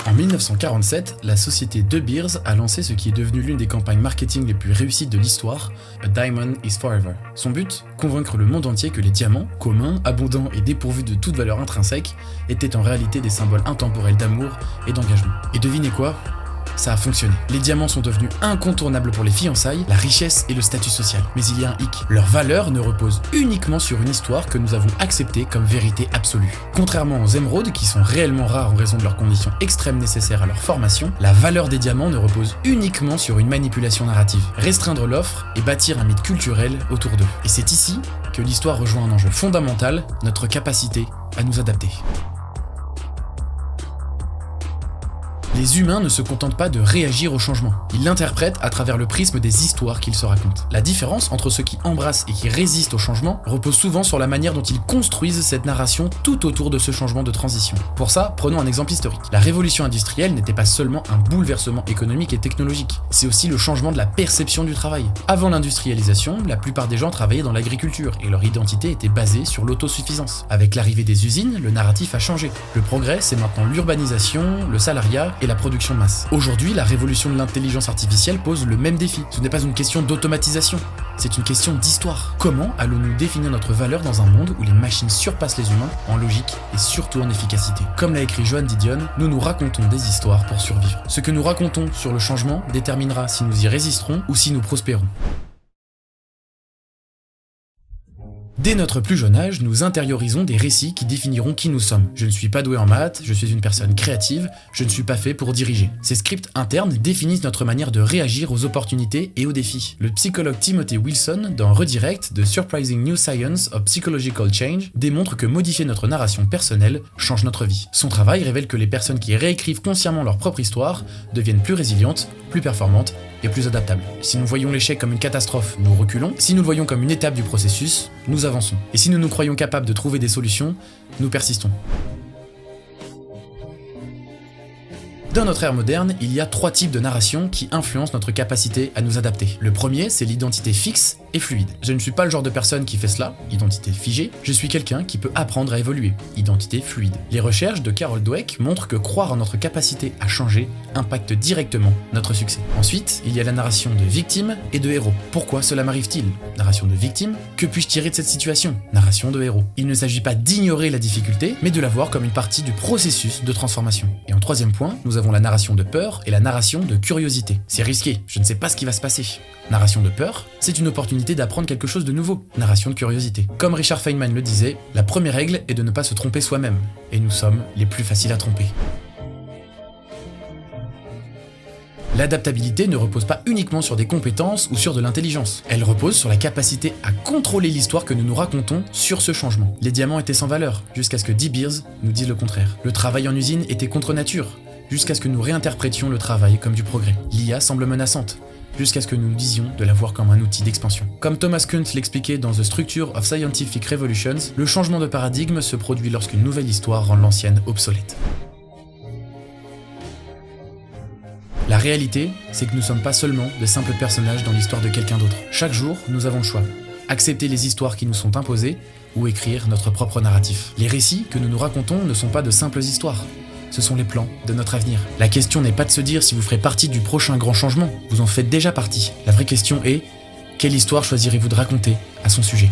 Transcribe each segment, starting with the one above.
En 1947, la société De Beers a lancé ce qui est devenu l'une des campagnes marketing les plus réussies de l'histoire, A Diamond is Forever. Son but ? Convaincre le monde entier que les diamants, communs, abondants et dépourvus de toute valeur intrinsèque, étaient en réalité des symboles intemporels d'amour et d'engagement. Et devinez quoi ? Ça a fonctionné. Les diamants sont devenus incontournables pour les fiançailles, la richesse et le statut social. Mais il y a un hic. Leur valeur ne repose uniquement sur une histoire que nous avons acceptée comme vérité absolue. Contrairement aux émeraudes, qui sont réellement rares en raison de leurs conditions extrêmes nécessaires à leur formation, la valeur des diamants ne repose uniquement sur une manipulation narrative. Restreindre l'offre et bâtir un mythe culturel autour d'eux. Et c'est ici que l'histoire rejoint un enjeu fondamental, notre capacité à nous adapter. Les humains ne se contentent pas de réagir au changement, ils l'interprètent à travers le prisme des histoires qu'ils se racontent. La différence entre ceux qui embrassent et qui résistent au changement repose souvent sur la manière dont ils construisent cette narration tout autour de ce changement de transition. Pour ça, prenons un exemple historique. La révolution industrielle n'était pas seulement un bouleversement économique et technologique, c'est aussi le changement de la perception du travail. Avant l'industrialisation, la plupart des gens travaillaient dans l'agriculture et leur identité était basée sur l'autosuffisance. Avec l'arrivée des usines, le narratif a changé. Le progrès, c'est maintenant l'urbanisation, le salariat et la production de masse. Aujourd'hui, la révolution de l'intelligence artificielle pose le même défi. Ce n'est pas une question d'automatisation, c'est une question d'histoire. Comment allons-nous définir notre valeur dans un monde où les machines surpassent les humains en logique et surtout en efficacité ? Comme l'a écrit Joan Didion, nous nous racontons des histoires pour survivre. Ce que nous racontons sur le changement déterminera si nous y résisterons ou si nous prospérons. Dès notre plus jeune âge, nous intériorisons des récits qui définiront qui nous sommes. Je ne suis pas doué en maths, je suis une personne créative, je ne suis pas fait pour diriger. Ces scripts internes définissent notre manière de réagir aux opportunités et aux défis. Le psychologue Timothy Wilson, dans Redirect, The Surprising New Science of Psychological Change, démontre que modifier notre narration personnelle change notre vie. Son travail révèle que les personnes qui réécrivent consciemment leur propre histoire deviennent plus résilientes, plus performantes et plus adaptables. Si nous voyons l'échec comme une catastrophe, nous reculons. Si nous le voyons comme une étape du processus, nous avançons. Et si nous nous croyons capables de trouver des solutions, nous persistons. Dans notre ère moderne, il y a 3 types de narration qui influencent notre capacité à nous adapter. Le premier, c'est l'identité fixe et fluide. Je ne suis pas le genre de personne qui fait cela, identité figée, je suis quelqu'un qui peut apprendre à évoluer, identité fluide. Les recherches de Carol Dweck montrent que croire en notre capacité à changer impacte directement notre succès. Ensuite, il y a la narration de victime et de héros. Pourquoi cela m'arrive-t-il ? Narration de victime, que puis-je tirer de cette situation ? Narration de héros. Il ne s'agit pas d'ignorer la difficulté, mais de la voir comme une partie du processus de transformation. Et en troisième point, nous avons la narration de peur et la narration de curiosité. C'est risqué, je ne sais pas ce qui va se passer. Narration de peur, c'est une opportunité d'apprendre quelque chose de nouveau. Narration de curiosité. Comme Richard Feynman le disait, la première règle est de ne pas se tromper soi-même. Et nous sommes les plus faciles à tromper. L'adaptabilité ne repose pas uniquement sur des compétences ou sur de l'intelligence. Elle repose sur la capacité à contrôler l'histoire que nous nous racontons sur ce changement. Les diamants étaient sans valeur, jusqu'à ce que De Beers nous dise le contraire. Le travail en usine était contre nature, jusqu'à ce que nous réinterprétions le travail comme du progrès. L'IA semble menaçante, jusqu'à ce que nous disions de la voir comme un outil d'expansion. Comme Thomas Kuhn l'expliquait dans The Structure of Scientific Revolutions, le changement de paradigme se produit lorsqu'une nouvelle histoire rend l'ancienne obsolète. La réalité, c'est que nous ne sommes pas seulement de simples personnages dans l'histoire de quelqu'un d'autre. Chaque jour, nous avons le choix. Accepter les histoires qui nous sont imposées ou écrire notre propre narratif. Les récits que nous nous racontons ne sont pas de simples histoires. Ce sont les plans de notre avenir. La question n'est pas de se dire si vous ferez partie du prochain grand changement, vous en faites déjà partie. La vraie question est, quelle histoire choisirez-vous de raconter à son sujet ?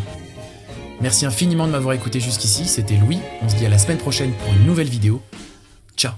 Merci infiniment de m'avoir écouté jusqu'ici, c'était Louis, on se dit à la semaine prochaine pour une nouvelle vidéo. Ciao.